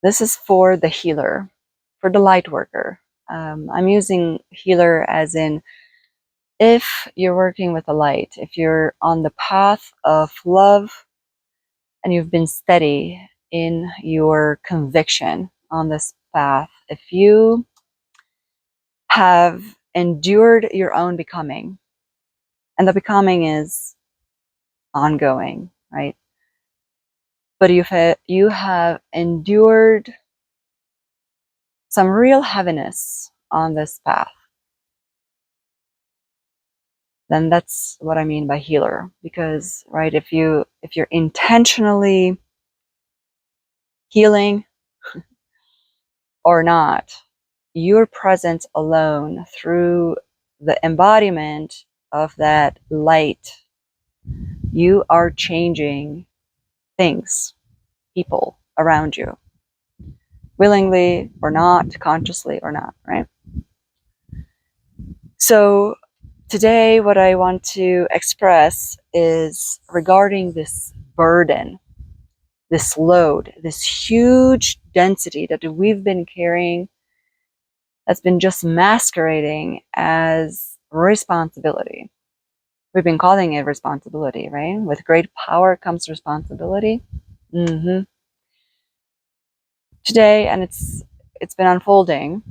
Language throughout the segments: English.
This is for the healer, for the light worker. I'm using healer as in if you're working with the light, if you're on the path of love and you've been steady in your conviction on this path, if you have endured your own becoming, and the becoming is ongoing, right? But you have endured some real heaviness on this path, then that's what I mean by healer. Because, right, if you're intentionally healing or not, your presence alone through the embodiment of that light, you are changing things, people around you, willingly or not, consciously or not, right? So today, what I want to express is regarding this burden, this load, this huge density that we've been carrying that's been just masquerading as responsibility. We've been calling it responsibility, right? With great power comes responsibility. Today, and it's been unfolding,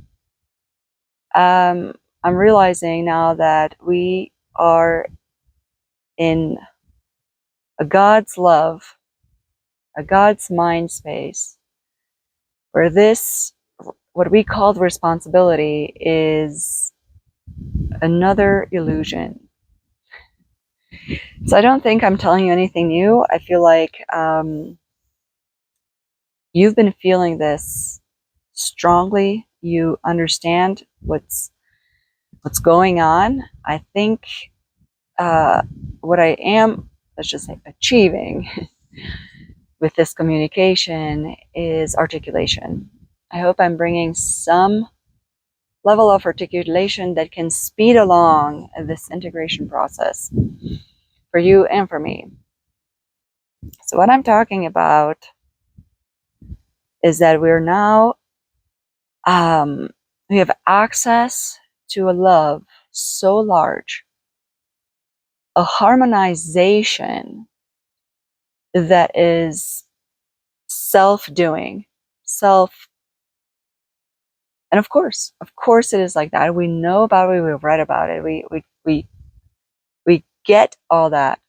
I'm realizing now that we are in a God's love, a God's mind space, where this, what we call responsibility, is another illusion. So I don't think I'm telling you anything new. I feel like you've been feeling this strongly. You understand what's going on. I think what I am, let's just say, achieving with this communication is articulation. I hope I'm bringing some level of articulation that can speed along this integration process for you and for me. So what I'm talking about is that we're now, we have access to a love so large, a harmonization that is self-doing, and of course it is like that. We know about it, we've read about it, we get all that,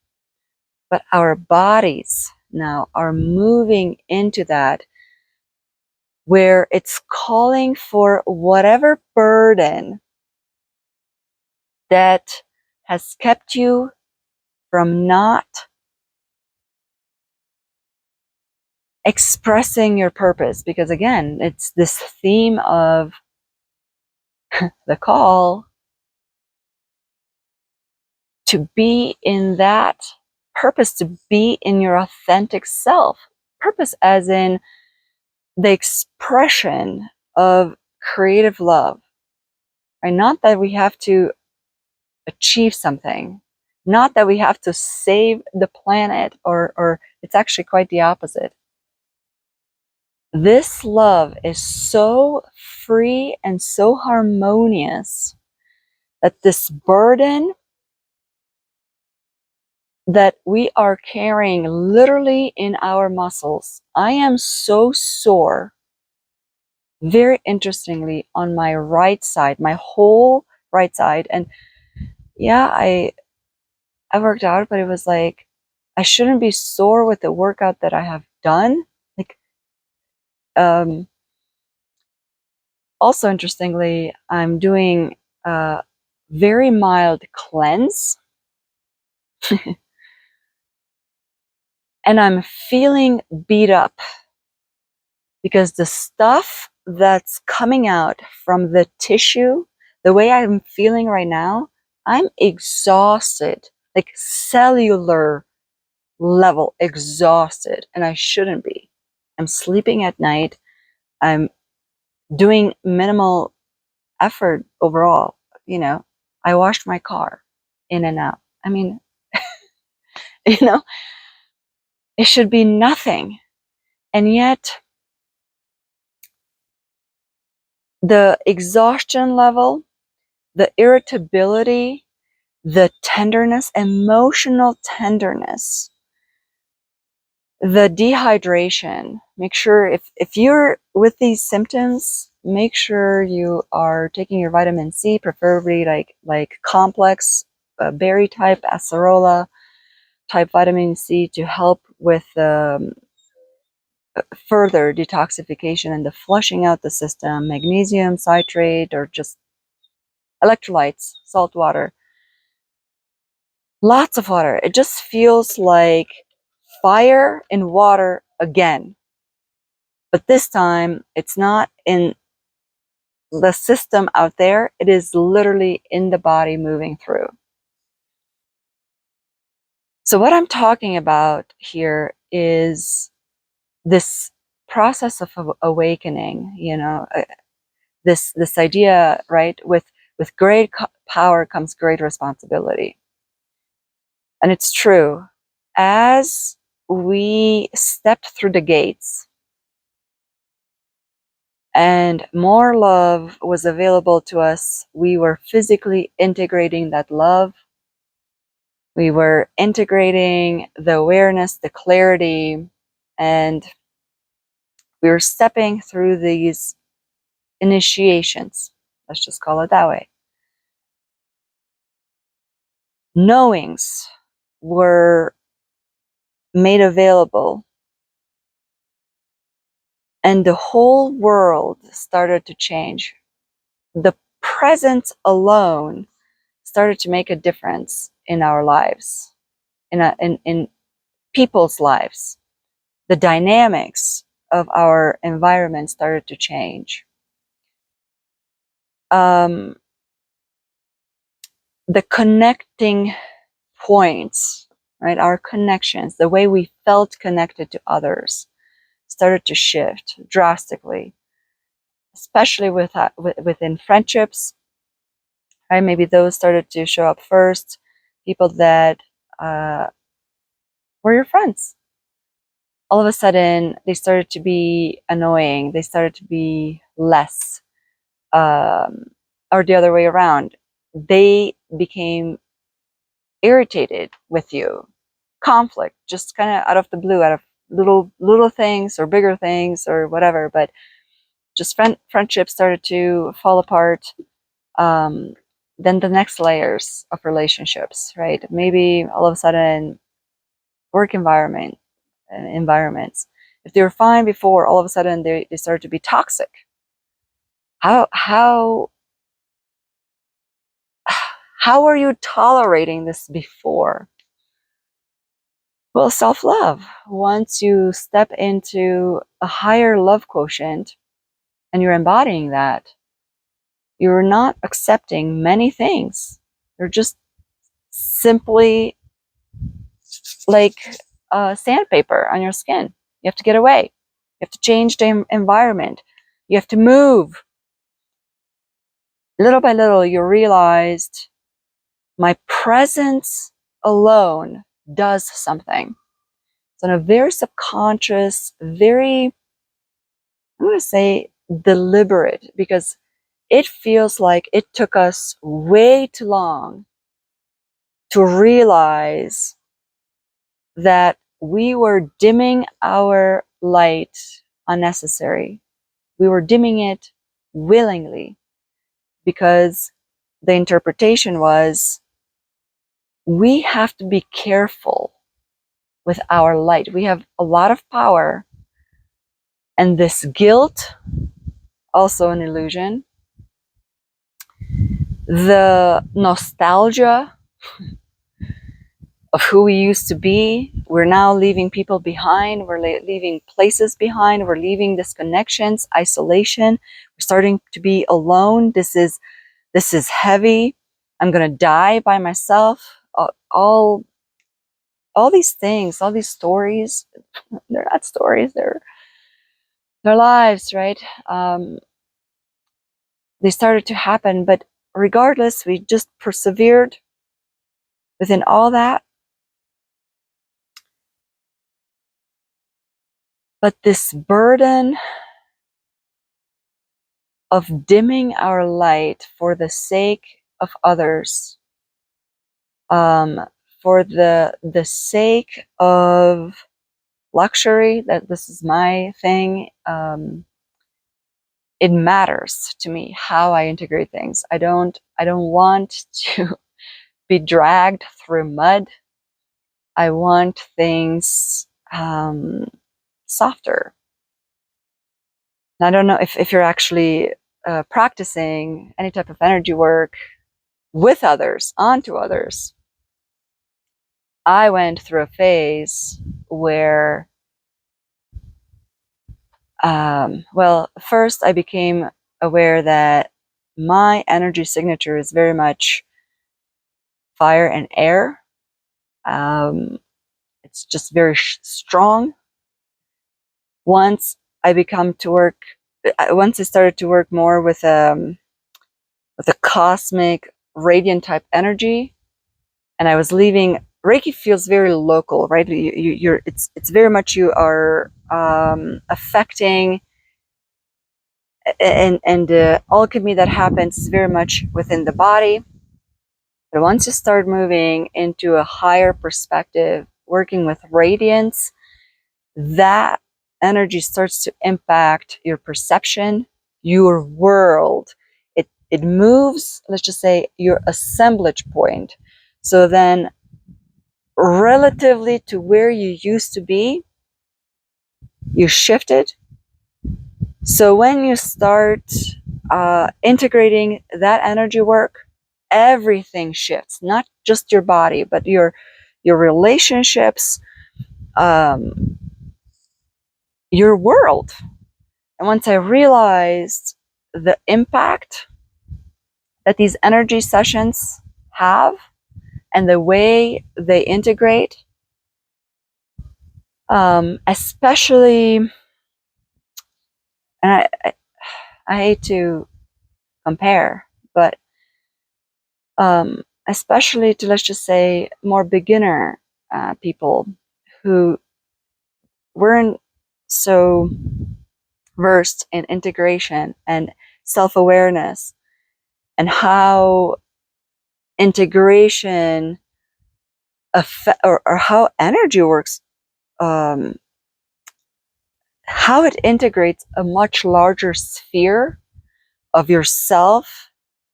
but our bodies now are moving into that, where it's calling for whatever burden that has kept you from not expressing your purpose. Because again, it's this theme of the call to be in that purpose, to be in your authentic self. Purpose as in the expression of creative love. Right? Not that we have to achieve something, not that we have to save the planet, or it's actually quite the opposite. This love is so free and so harmonious that this burden that we are carrying literally in our muscles. I am so sore, very interestingly, on my right side, my whole right side. And yeah, I worked out, but it was like, I shouldn't be sore with the workout that I have done. Like, also interestingly, I'm doing a very mild cleanse, and I'm feeling beat up because the stuff that's coming out from the tissue, the way I'm feeling right now, I'm exhausted, like cellular level exhausted, and I shouldn't be. I'm sleeping at night. I'm doing minimal effort overall. You know, I washed my car in and out. I mean, you know, it should be nothing. And yet, the exhaustion level, the irritability, the tenderness, emotional tenderness, the dehydration. Make sure if you're with these symptoms, make sure you are taking your vitamin C, preferably like complex berry type, acerola type vitamin C, to help with further detoxification and the flushing out the system. Magnesium citrate, or just electrolytes, salt water, lots of water. It just feels like fire in water again. But this time, it's not in the system out there, it is literally in the body moving through. So, what I'm talking about here is this process of awakening, this idea, right? With great power comes great responsibility. And it's true. As we stepped through the gates and more love was available to us, we were physically integrating that love. We were integrating the awareness, the clarity, and we were stepping through these initiations. Let's just call it that way. Knowings were made available, and the whole world started to change. The presence alone started to make a difference in our lives, in people's lives. The dynamics of our environment started to change. The connecting points, right? Our connections, the way we felt connected to others, started to shift drastically, especially within friendships. Right? Maybe those started to show up first. People that were your friends, all of a sudden they started to be annoying. They started to be less, or the other way around. They became irritated with you. Conflict, just kind of out of the blue, out of little things or bigger things or whatever. But just friendships started to fall apart. Um, then the next layers of relationships, right? Maybe all of a sudden work environments. If they were fine before, all of a sudden they started to be toxic. How how are you tolerating this before? Well, self-love. Once you step into a higher love quotient and you're embodying that, you're not accepting many things. You're just simply like sandpaper on your skin. You have to get away. You have to change the environment. You have to move. Little by little, you realized my presence alone does something. It's on a very subconscious, very, I'm going to say, deliberate, because it feels like it took us way too long to realize that we were dimming our light unnecessary. We were dimming it willingly because the interpretation was we have to be careful with our light. We have a lot of power, and this guilt, also an illusion. The nostalgia of who we used to be. We're now leaving people behind. We're leaving places behind. We're leaving disconnections, isolation. We're starting to be alone. This is heavy. I'm gonna die by myself. All these things, all these stories. They're not stories. They're their lives, right? They started to happen, but regardless, we just persevered within all that. But this burden of dimming our light for the sake of others, for the sake of luxury, that this is my thing. It matters to me how I integrate things. I don't want to be dragged through mud. I want things softer. And I don't know if you're actually practicing any type of energy work with others, onto others. I went through a phase where, well, first I became aware that my energy signature is very much fire and air. It's just very strong. Once I become to work, once I started to work more with a cosmic radiant type energy, and I was leaving. Reiki feels very local, right? It's very much you are affecting, and the alchemy that happens is very much within the body. But once you start moving into a higher perspective, working with radiance, that energy starts to impact your perception, your world. It moves, let's just say, your assemblage point. So then, relatively to where you used to be, you shifted. So when you start integrating that energy work, everything shifts, not just your body, but your relationships, um, your world. And once I realized the impact that these energy sessions have and the way they integrate, especially, and I hate to compare, but especially to, let's just say, more beginner people who weren't so versed in integration and self-awareness, and how integration or how energy works, um, how it integrates a much larger sphere of yourself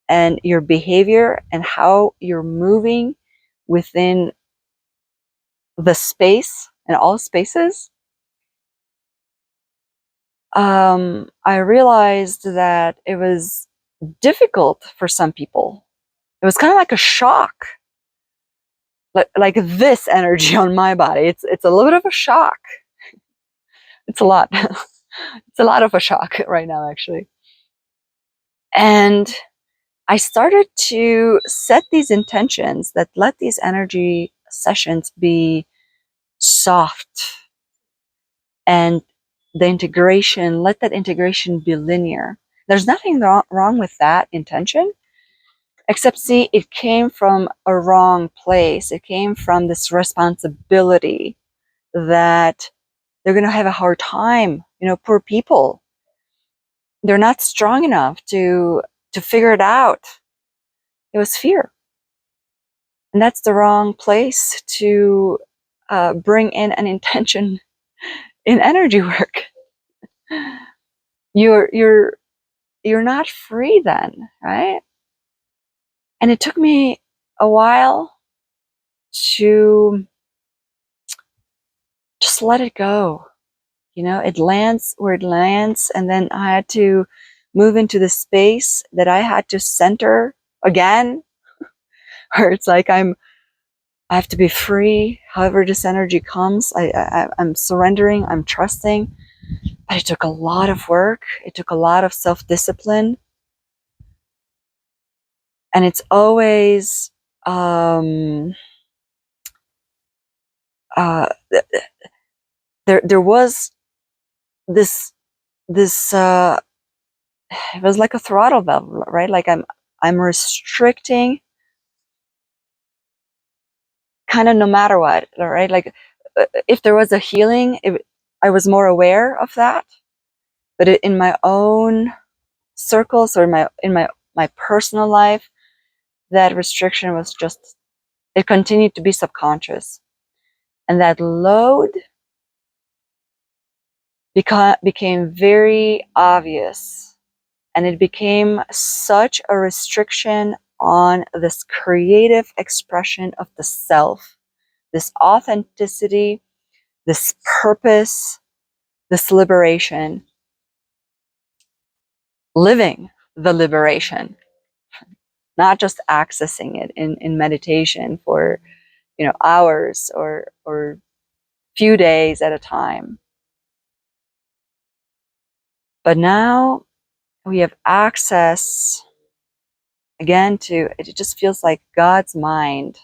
and your behavior, and how you're moving within the space and all spaces. I realized that it was difficult for some people. It was kind of like a shock, like this energy on my body. It's a little bit of a shock. It's a lot. It's a lot of a shock right now, actually. And I started to set these intentions that let these energy sessions be soft, and the integration, let that integration be linear. There's nothing wrong with that intention, except, see, it came from a wrong place. It came from this responsibility that they're going to have a hard time. Poor people. They're not strong enough to figure it out. It was fear. And that's the wrong place to bring in an intention in energy work. You're not free then, right? And it took me a while to just let it go. It lands where it lands, and then I had to move into the space that I had to center again, where it's like I have to be free. However this energy comes, I'm surrendering, I'm trusting. But it took a lot of work. It took a lot of self-discipline. And it's always uh, there was this it was like a throttle valve, right? Like I'm restricting kind of no matter what, right? Like if there was a healing, I was more aware of that. But in my own circles or my personal life, that restriction was just, it continued to be subconscious. And that load became very obvious. And it became such a restriction on this creative expression of the self, this authenticity, this purpose, this liberation, living the liberation, not just accessing it in meditation for, hours or few days at a time. But now we have access again to, it just feels like God's mind,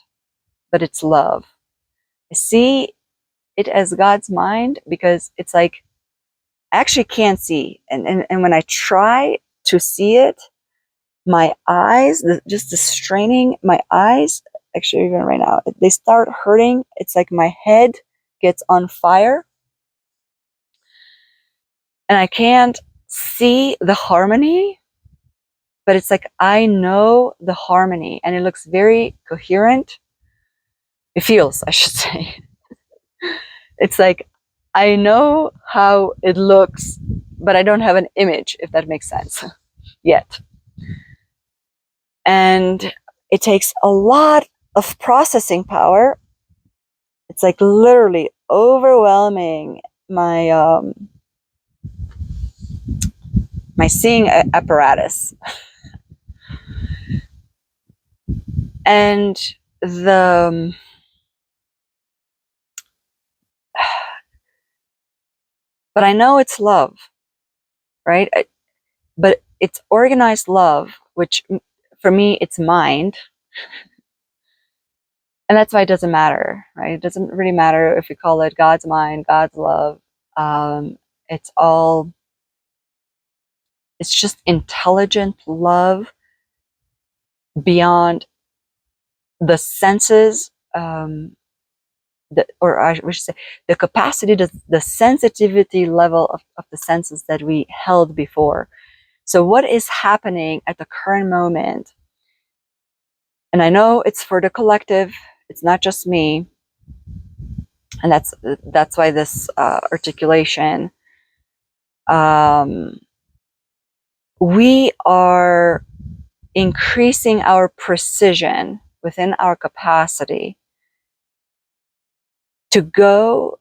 but it's love. I see it as God's mind because it's like I actually can't see. And when I try to see it, my eyes, just the straining, my eyes, actually even right now, they start hurting. It's like my head gets on fire and I can't see the harmony, but it's like I know the harmony and it looks very coherent. It feels, I should say. It's like I know how it looks, but I don't have an image, if that makes sense, yet. And it takes a lot of processing power. It's like literally overwhelming my seeing apparatus. And the but I know it's love, right? But it's organized love, which for me it's mind. And that's why it doesn't matter, right? It doesn't really matter if we call it God's mind, God's love. It's all, it's just intelligent love beyond the senses, or I should say, the capacity, the sensitivity level of the senses that we held before. So what is happening at the current moment? And I know it's for the collective, it's not just me. And that's why this articulation, we are increasing our precision within our capacity to go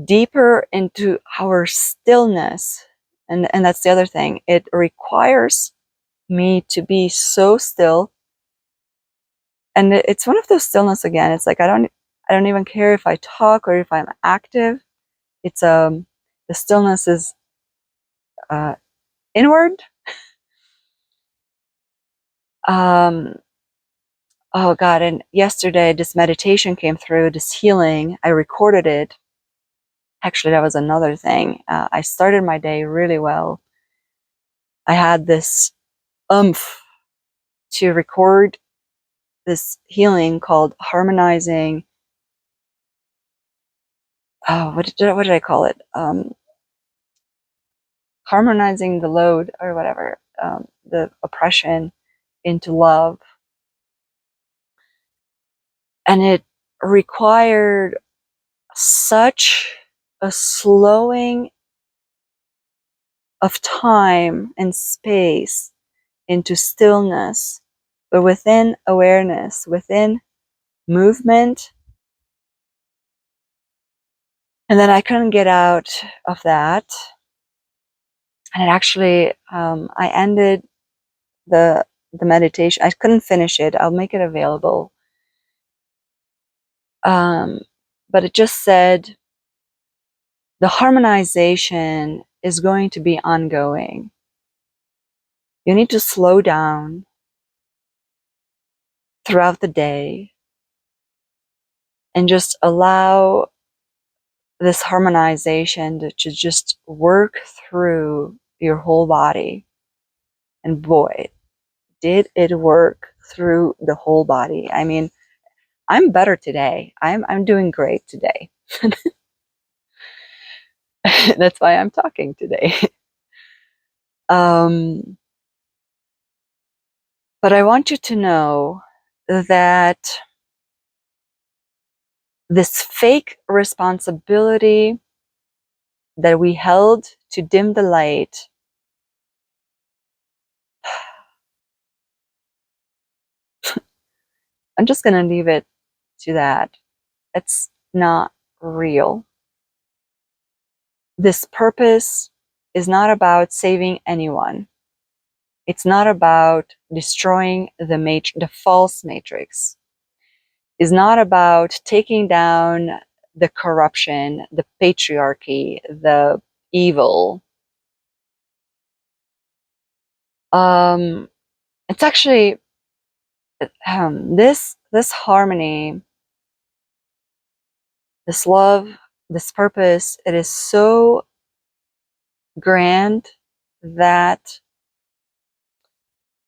deeper into our stillness. And that's the other thing. It requires me to be so still. And it's one of those stillness again. It's like I don't even care if I talk or if I'm active. It's the stillness is inward. Oh God, and yesterday this meditation came through, this healing. I recorded it. Actually, that was another thing. I started my day really well. I had this to record this healing called harmonizing. Oh, what did I call it? Harmonizing the load or whatever, the oppression into love. And it required such a slowing of time and space into stillness, but within awareness, within movement. And then I couldn't get out of that. And it actually, I ended the meditation. I couldn't finish it. I'll make it available. But it just said, the harmonization is going to be ongoing. You need to slow down throughout the day and just allow this harmonization to just work through your whole body. And boy, did it work through the whole body. I mean, I'm better today. I'm doing great today. That's why I'm talking today. But I want you to know that this fake responsibility that we held to dim the light, I'm just going to leave it to that. It's not real. This purpose is not about saving anyone. It's not about destroying the false matrix. It's not about taking down the corruption, the patriarchy, the evil. It's actually this harmony, this love, this purpose. It is so grand that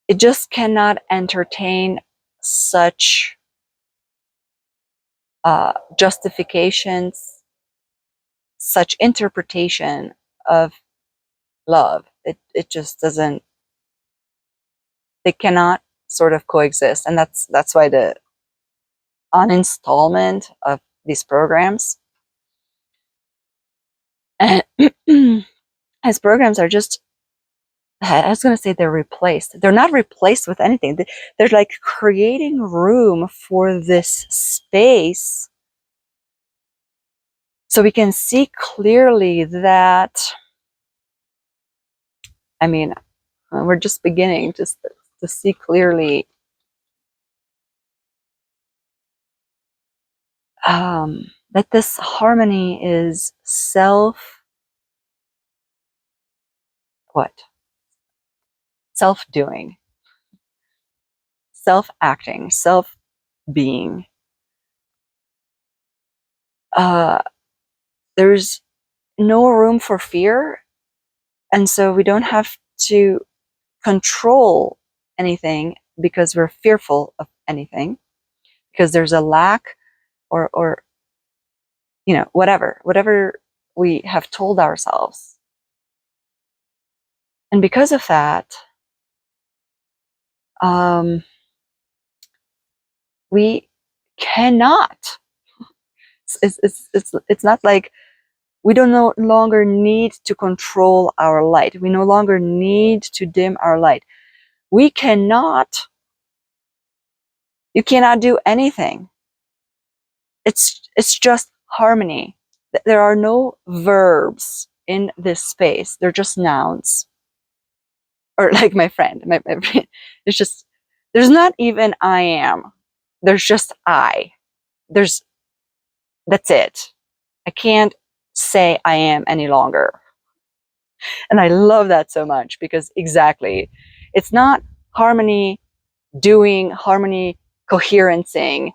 it just cannot entertain such justifications, such interpretation of love. It just doesn't. They cannot sort of coexist, and that's why the uninstallment of these programs and as programs are just, I was going to say they're replaced. They're not replaced with anything. They're like creating room for this space so we can see clearly that, I mean, we're just beginning just to see clearly that this harmony is self-doing, self-acting, self-being. There's no room for fear, and so we don't have to control anything because we're fearful of anything, because there's a lack or whatever we have told ourselves. And because of that, we cannot, it's not like we no longer need to control our light. We no longer need to dim our light. You cannot do anything. It's just harmony. There are no verbs in this space. They're just nouns. Or like my friend, my friend, it's just, there's not even I am. There's just I. That's it. I can't say I am any longer. And I love that so much because exactly, it's not harmony doing, harmony coherencing,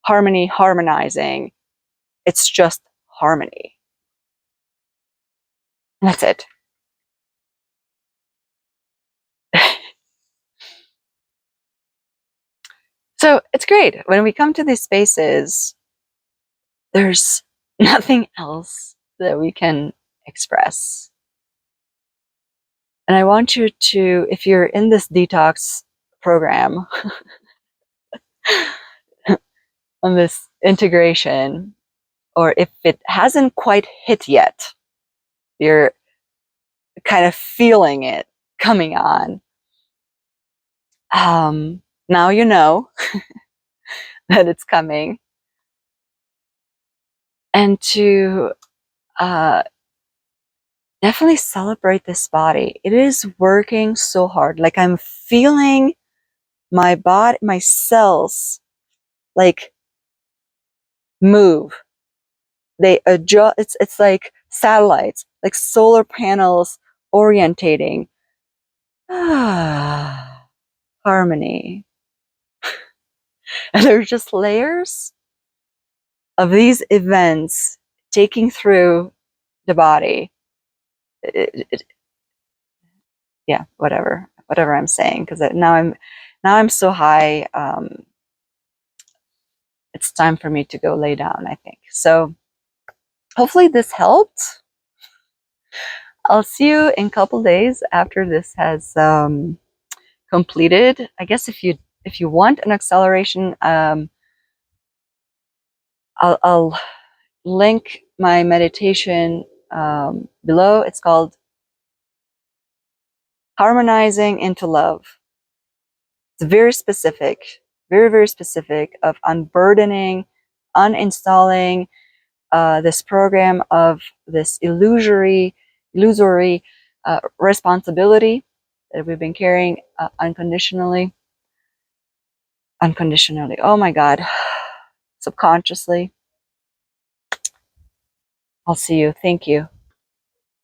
harmony harmonizing. It's just harmony. And that's it. So it's great. When we come to these spaces, there's nothing else that we can express. And I want you to, if you're in this detox program, on this integration, or if it hasn't quite hit yet, you're kind of feeling it coming on. Now you know that it's coming. And to definitely celebrate this body. It is working so hard. Like I'm feeling my body, my cells, like move. They adjust. It's like satellites, like solar panels orientating. Harmony. And there's just layers of these events taking through the body. Yeah, whatever I'm saying, because now I'm so high. It's time for me to go lay down, I think. So hopefully this helped. I'll see you in a couple days after this has completed. I guess if you want an acceleration, I'll link my meditation below. It's called Harmonizing into Love. It's very specific, very, very specific of unburdening, uninstalling this program of this illusory responsibility that we've been carrying unconditionally. Oh my God. Subconsciously. I'll see you. Thank you.